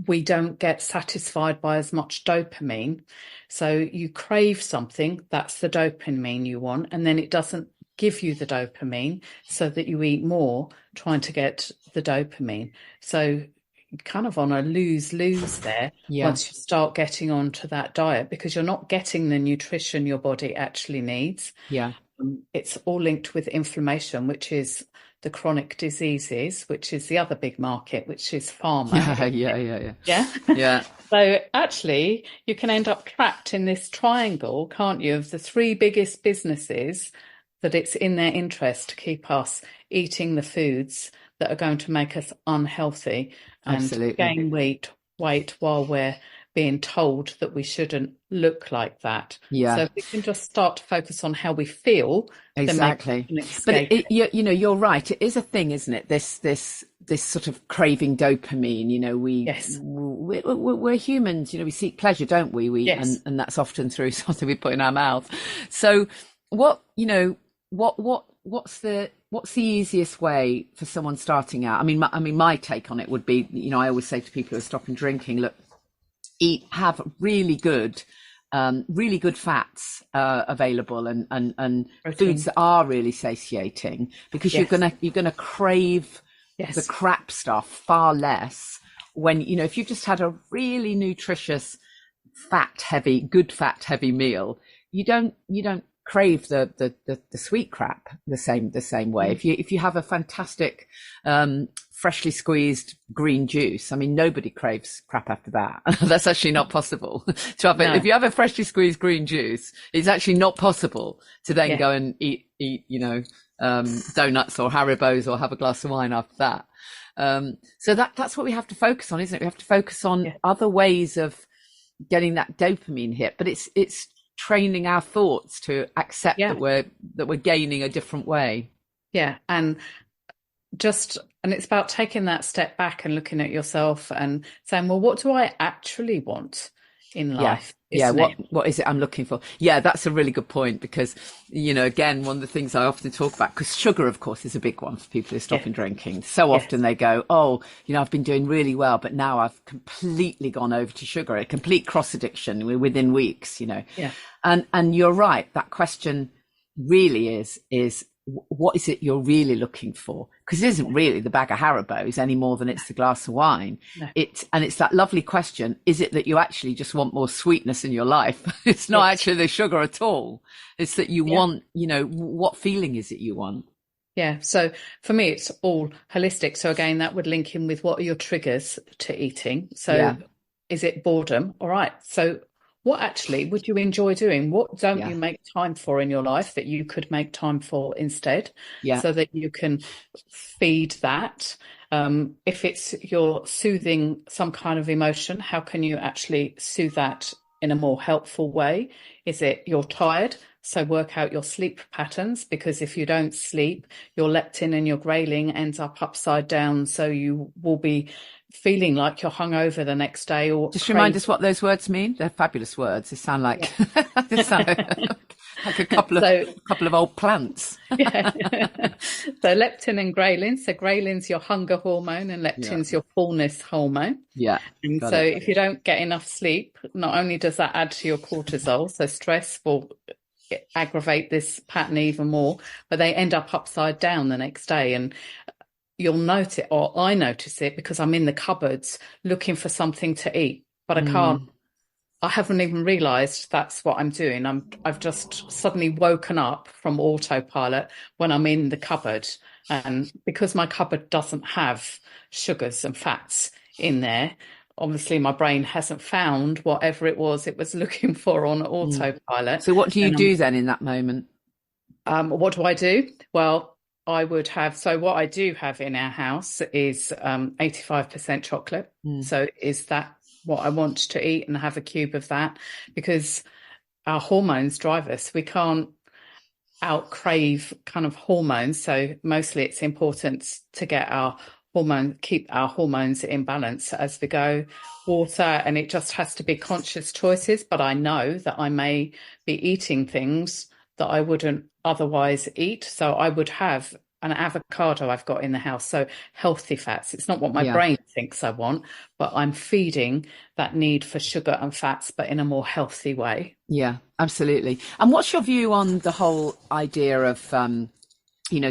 we don't get satisfied by as much dopamine. So you crave something, that's the dopamine you want, and then it doesn't give you the dopamine, so that you eat more trying to get the dopamine. So you're kind of on a lose-lose there once you start getting onto that diet, because you're not getting the nutrition your body actually needs. It's all linked with inflammation, which is the chronic diseases, which is the other big market, which is pharma. Yeah. So actually, you can end up trapped in this triangle, can't you, of the three biggest businesses that it's in their interest to keep us eating the foods that are going to make us unhealthy and gain weight while we're being told that we shouldn't look like that. So if we can just start to focus on how we feel. Exactly. But you're right. It is a thing, isn't it? This sort of craving dopamine. We're humans. We seek pleasure, don't we? And that's often through something we put in our mouth. So what's the easiest way for someone starting out? I mean, my take on it would be, I always say to people who are stopping drinking, look, have really good fats available and foods that are really satiating, because you're gonna crave the crap stuff far less when if you've just had a really nutritious good fat heavy meal. You don't crave the sweet crap the same way. If you have a fantastic freshly squeezed green juice, I mean, nobody craves crap after that. That's actually not possible to have it. If you have a freshly squeezed green juice, it's actually not possible to then go and eat donuts or Haribos or have a glass of wine after that. So that's what we have to focus on, isn't it? We have to focus on other ways of getting that dopamine hit, but it's training our thoughts to accept that we're gaining a different way. And it's about taking that step back and looking at yourself and saying, well, what do I actually want in life? What is it I'm looking for? That's a really good point, because again, one of the things I often talk about, because sugar, of course, is a big one for people who are stopping drinking. So often they go, I've been doing really well, but now I've completely gone over to sugar, a complete cross addiction within weeks. And you're right, that question really is what is it you're really looking for? Because it isn't really the bag of Haribos any more than it's the glass of wine. No. It's that lovely question. Is it that you actually just want more sweetness in your life? It's not actually the sugar at all. It's that you want, what feeling is it you want? Yeah. So for me, it's all holistic. So again, that would link in with what are your triggers to eating? So is it boredom? All right. So what actually would you enjoy doing? What don't you make time for in your life that you could make time for instead? Yeah. So that you can feed that. If it's you're soothing some kind of emotion, how can you actually soothe that in a more helpful way? Is it you're tired? So work out your sleep patterns, because if you don't sleep, your leptin and your ghrelin ends up upside down. So you will be feeling like you're hungover the next day. Or just remind us what those words mean. They're fabulous words. They sound like they sound like a couple of old plants. Yeah. So leptin and ghrelin. So ghrelin's your hunger hormone and leptin's your fullness hormone. Yeah. And so if you don't get enough sleep, not only does that add to your cortisol, so stress will aggravate this pattern even more, but they end up upside down the next day. And you'll notice it, or I notice it, because I'm in the cupboards looking for something to eat, but I haven't even realized that's what I'm doing. I've just suddenly woken up from autopilot when I'm in the cupboard. And because my cupboard doesn't have sugars and fats in there, obviously my brain hasn't found whatever it was looking for on autopilot. So what do you do then in that moment? What do I do? Well, I would have, so what I do have in our house is 85% chocolate. So is that what I want to eat, and have a cube of that? Because our hormones drive us. We can't out crave kind of hormones. So mostly it's important to get keep our hormones in balance as we go. Water, and it just has to be conscious choices. But I know that I may be eating things that I wouldn't otherwise eat. So I would have an avocado I've got in the house. So healthy fats. It's not what my brain thinks I want, but I'm feeding that need for sugar and fats, but in a more healthy way. Yeah, absolutely. And what's your view on the whole idea of,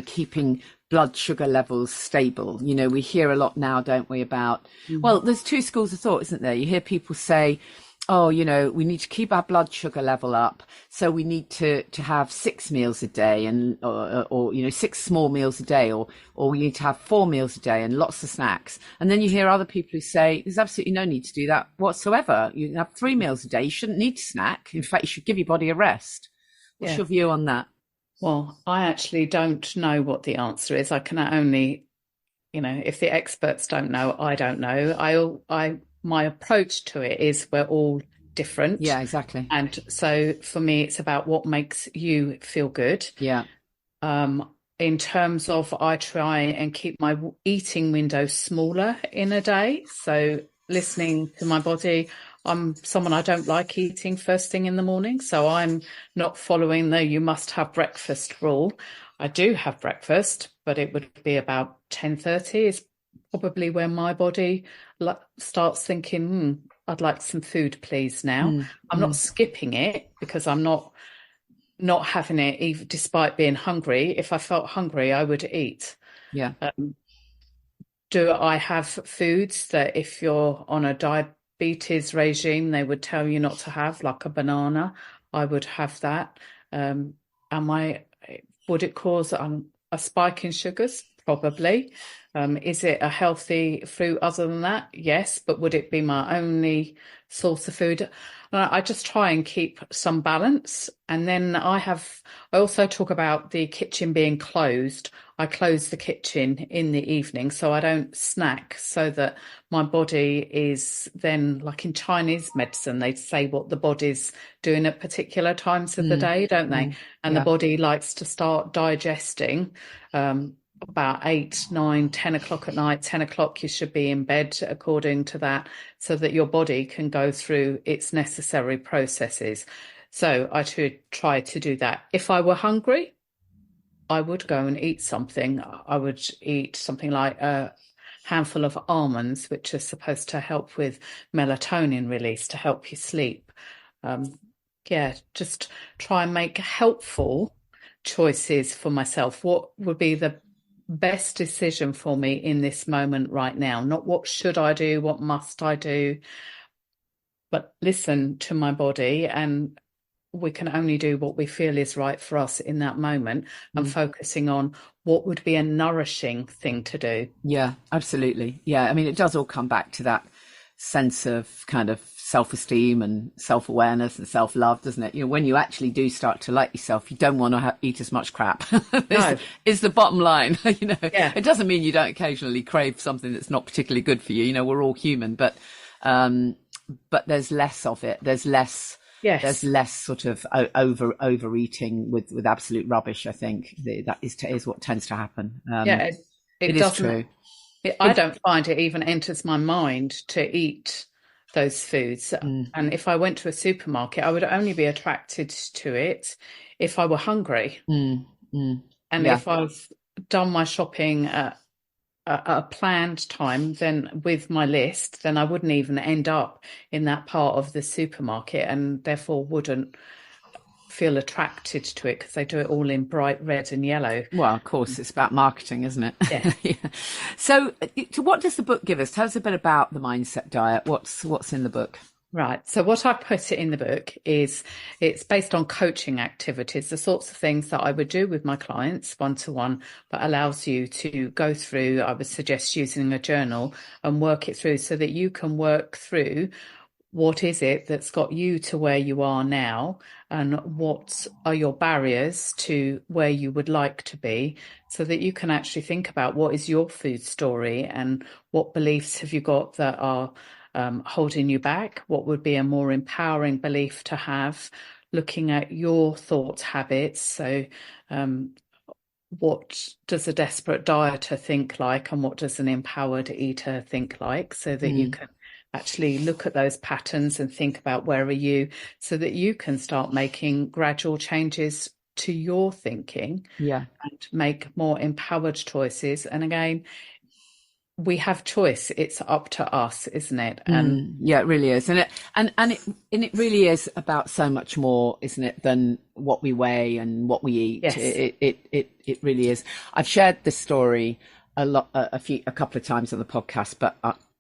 keeping blood sugar levels stable? We hear a lot now, don't we, about, well, there's two schools of thought, isn't there? You hear people say, oh, we need to keep our blood sugar level up. So we need to have 6 meals a day or 6 small meals a day, or we need to have 4 meals a day and lots of snacks. And then you hear other people who say there's absolutely no need to do that whatsoever. You can have 3 meals a day. You shouldn't need to snack. In fact, you should give your body a rest. What's your view on that? Well, I actually don't know what the answer is. I can only, if the experts don't know, I don't know. My approach to it is we're all different. Yeah, exactly. And so for me, it's about what makes you feel good. Yeah. In terms of, I try and keep my eating window smaller in a day. So listening to my body. I'm someone, I don't like eating first thing in the morning. So I'm not following the you must have breakfast rule. I do have breakfast, but it would be about 10:30 is probably when my body starts thinking, I'd like some food, please, now. I'm not skipping it, because I'm not having it, even despite being hungry. If I felt hungry, I would eat. Yeah. Do I have foods that if you're on a diabetes regime, they would tell you not to have, like a banana? I would have that. Would it cause a spike in sugars? Probably. Is it a healthy fruit other than that? Yes, but would it be my only source of food? I just try and keep some balance. And then I also talk about the kitchen being closed. I close the kitchen in the evening so I don't snack, so that my body is then, like in Chinese medicine, they say what the body's doing at particular times of the day, don't they? And the body likes to start digesting about 8, 9, 10 o'clock at night. 10 o'clock you should be in bed, according to that, so that your body can go through its necessary processes. So I should try to do that. If I were hungry, I would go and eat something. I would eat something like a handful of almonds, which are supposed to help with melatonin release to help you sleep. Just try and make helpful choices for myself. What would be the best decision for me in this moment right now? Not what should I do, what must I do, but listen to my body, and we can only do what we feel is right for us in that moment, and focusing on what would be a nourishing thing to do. Yeah, absolutely. Yeah, I mean, it does all come back to that sense of kind of self-esteem and self-awareness and self-love, doesn't it? You know, when you actually do start to like yourself, you don't want to eat as much crap. is the bottom line. You know, It doesn't mean you don't occasionally crave something that's not particularly good for you. You know, we're all human, but there's less of it. There's less. Yes. There's less sort of overeating with absolute rubbish. I think that is what tends to happen. It is true. I don't find it even enters my mind to eat those foods. And if I went to a supermarket, I would only be attracted to it if I were hungry. And if I've done my shopping at a planned time, then with my list, then I wouldn't even end up in that part of the supermarket, and therefore wouldn't feel attracted to it because they do it all in bright red and yellow. Well, of course, it's about marketing, isn't it? Yeah. Yeah. So what does the book give us? Tell us a bit about the mindset diet. What's in the book? Right. So what I put it in the book is it's based on coaching activities, the sorts of things that I would do with my clients one-to-one, but allows you to go through, I would suggest using a journal and work it through so that you can work through what is it that's got you to where you are now, and what are your barriers to where you would like to be, so that you can actually think about what is your food story and what beliefs have you got that are holding you back. What would be a more empowering belief to have, looking at your thought habits. So what does a desperate dieter think like, and what does an empowered eater think like, so that you can actually look at those patterns and think about where are you, so that you can start making gradual changes to your thinking and make more empowered choices. And again, we have choice. It's up to us, isn't it? And yeah, it really is. And it really is about so much more, isn't it, than what we weigh and what we eat. Yes. It really is. I've shared this story a couple of times on the podcast, but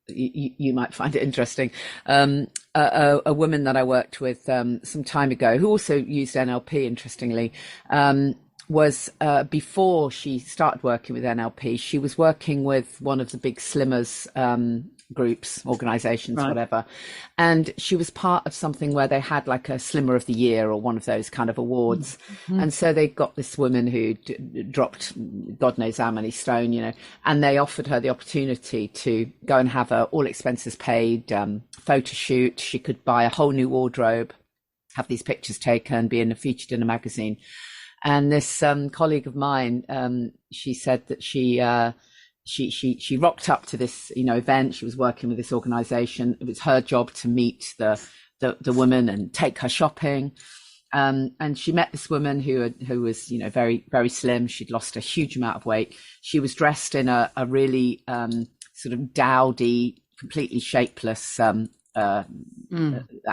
you might find it interesting. A woman that I worked with some time ago, who also used NLP, interestingly, was before she started working with NLP, she was working with one of the big slimmers groups, organizations, whatever. And she was part of something where they had like a Slimmer of the Year or one of those kind of awards. And so they got this woman who dropped God knows how many stone, you know, and they offered her the opportunity to go and have a all expenses paid photo shoot. She could buy a whole new wardrobe, have these pictures taken, featured in a magazine. And this colleague of mine, she said that she rocked up to this, you know, event. She was working with this organization. It was her job to meet the woman and take her shopping. And she met this woman who was, you know, very, very slim. She'd lost a huge amount of weight. She was dressed in a really sort of dowdy, completely shapeless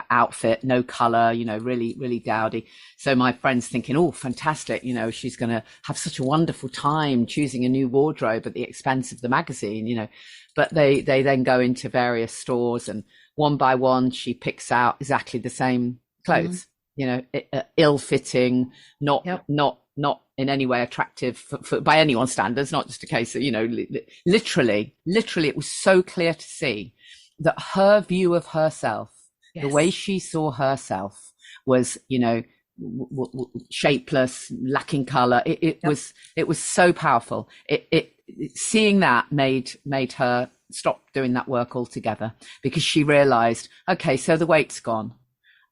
outfit, no color, you know, really, really dowdy. So my friend's thinking, oh, fantastic, you know, she's going to have such a wonderful time choosing a new wardrobe at the expense of the magazine, you know. But they then go into various stores, and one by one she picks out exactly the same clothes, you know, ill-fitting, not in any way attractive for by anyone's standards, not just a case of, you know, literally it was so clear to see that her view of herself, the way she saw herself, was, you know, shapeless, lacking color. It was so powerful. Seeing that made her stop doing that work altogether, because she realized, okay, so the weight's gone,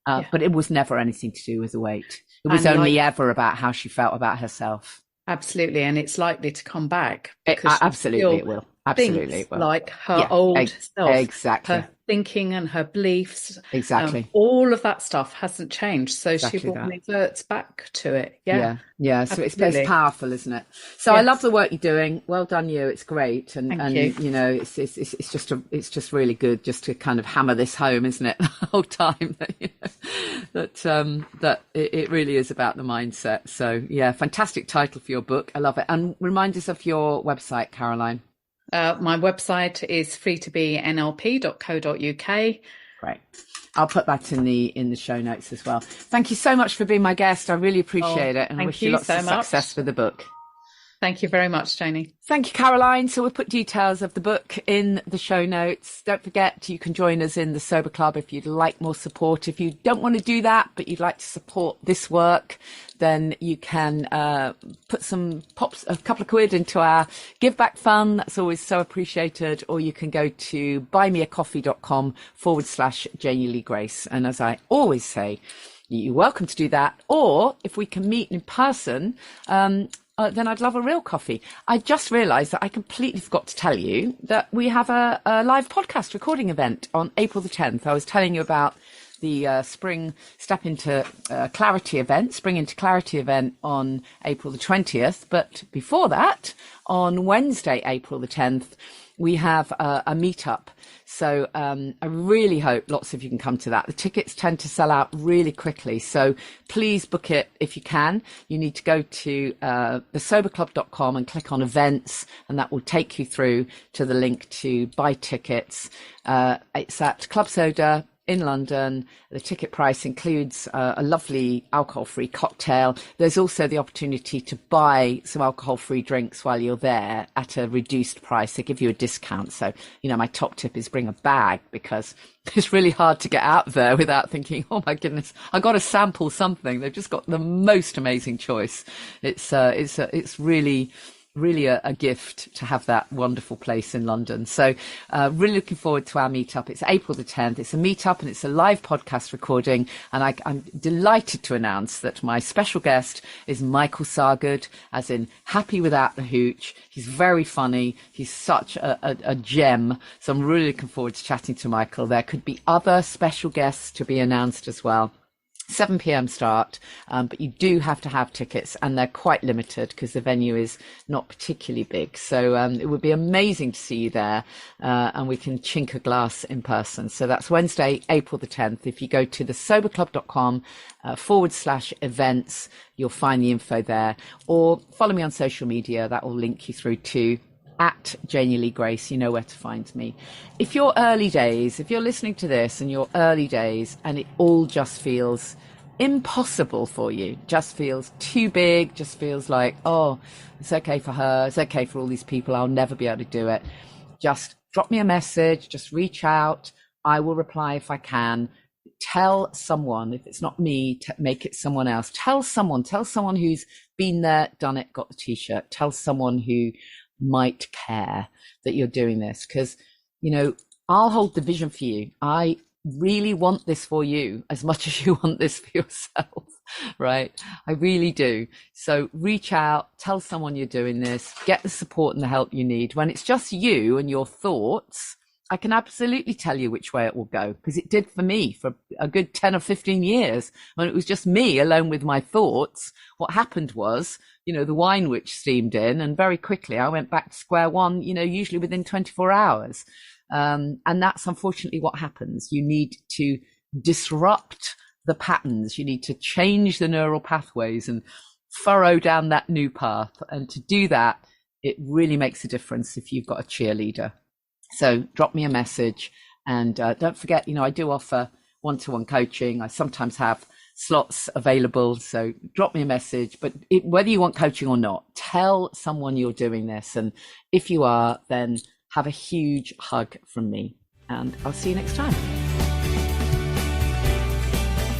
but it was never anything to do with the weight. It was only ever about how she felt about herself. Absolutely. And it's likely to come back. Absolutely, it will. Absolutely. thinks Well, like her old self. Exactly. Her thinking and her beliefs. Exactly. All of that stuff hasn't changed. So Exactly she will that. revert back to it. Yeah. So it's powerful, isn't it? So Yes. I love the work you're doing. Well done, you. It's great, and Thank you. you know, it's just really good just to kind of hammer this home, isn't it? The whole time that it really is about the mindset. So yeah, fantastic title for your book. I love it. And remind us of your website, Caroline. My website is freetobnlp.co.uk. Great. I'll put that in the show notes as well. Thank you so much for being my guest. I really appreciate it, and I wish you lots of success with the book. Thank you very much, Janey. Thank you, Caroline. So we'll put details of the book in the show notes. Don't forget, you can join us in the Sober Club if you'd like more support. If you don't want to do that, but you'd like to support this work, then you can put a couple of quid into our Give Back Fund. That's always so appreciated. Or you can go to buymeacoffee.com/Janey Lee Grace. And as I always say, you're welcome to do that. Or if we can meet in person, then I'd love a real coffee. I just realised that I completely forgot to tell you that we have a live podcast recording event on April the 10th. I was telling you about the Spring into Clarity event on April the 20th. But before that, on Wednesday, April the 10th, we have a meetup. So I really hope lots of you can come to that. The tickets tend to sell out really quickly. So please book it if you can. You need to go to thesoberclub.com and click on events, and that will take you through to the link to buy tickets. It's at Club Soda in London. The ticket price includes a lovely alcohol-free cocktail. There's also the opportunity to buy some alcohol-free drinks while you're there at a reduced price. They give you a discount. So, my top tip is bring a bag, because it's really hard to get out there without thinking, oh my goodness, I got to sample something. They've just got the most amazing choice. It's really a gift to have that wonderful place in London. So really looking forward to our meetup. It's April the 10th. It's a meetup and it's a live podcast recording. And I'm delighted to announce that my special guest is Michael Sargood, as in Happy Without the Hooch. He's very funny. He's such a gem. So I'm really looking forward to chatting to Michael. There could be other special guests to be announced as well. 7 p.m. start, but you do have to have tickets, and they're quite limited because the venue is not particularly big. So it would be amazing to see you there, and we can chink a glass in person. So that's Wednesday, April the 10th. If you go to thesoberclub.com /events, you'll find the info there, or follow me on social media. That will link you through to at Janey Lee Grace. You know where to find me. If you're listening to this and you're early days and it all just feels impossible for you, just feels too big, just feels like, oh, it's okay for her, it's okay for all these people, I'll never be able to do it, just drop me a message, just reach out. I will reply if I can. Tell someone, if it's not me, make it someone else. Tell someone who's been there, done it, got the t-shirt. Tell someone who might care that you're doing this, because I'll hold the vision for you. I really want this for you as much as you want this for yourself, right? I really do. So reach out, tell someone you're doing this, get the support and the help you need. When it's just you and your thoughts, I can absolutely tell you which way it will go, because it did for me for a good 10 or 15 years. When it was just me alone with my thoughts, what happened was, the wine witch steamed in, and very quickly I went back to square one, usually within 24 hours. And that's unfortunately what happens. You need to disrupt the patterns. You need to change the neural pathways and furrow down that new path. And to do that, it really makes a difference if you've got a cheerleader. So drop me a message, and don't forget, I do offer one-to-one coaching. I sometimes have slots available, so drop me a message. But whether you want coaching or not, tell someone you're doing this, and if you are, then have a huge hug from me, and I'll see you next time.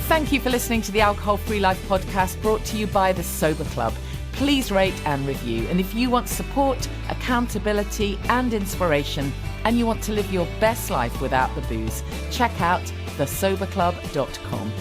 Thank you for listening to the Alcohol Free Life podcast, brought to you by the Sober Club. Please rate and review, and if you want support, accountability and inspiration, and you want to live your best life without the booze, check out thesoberclub.com.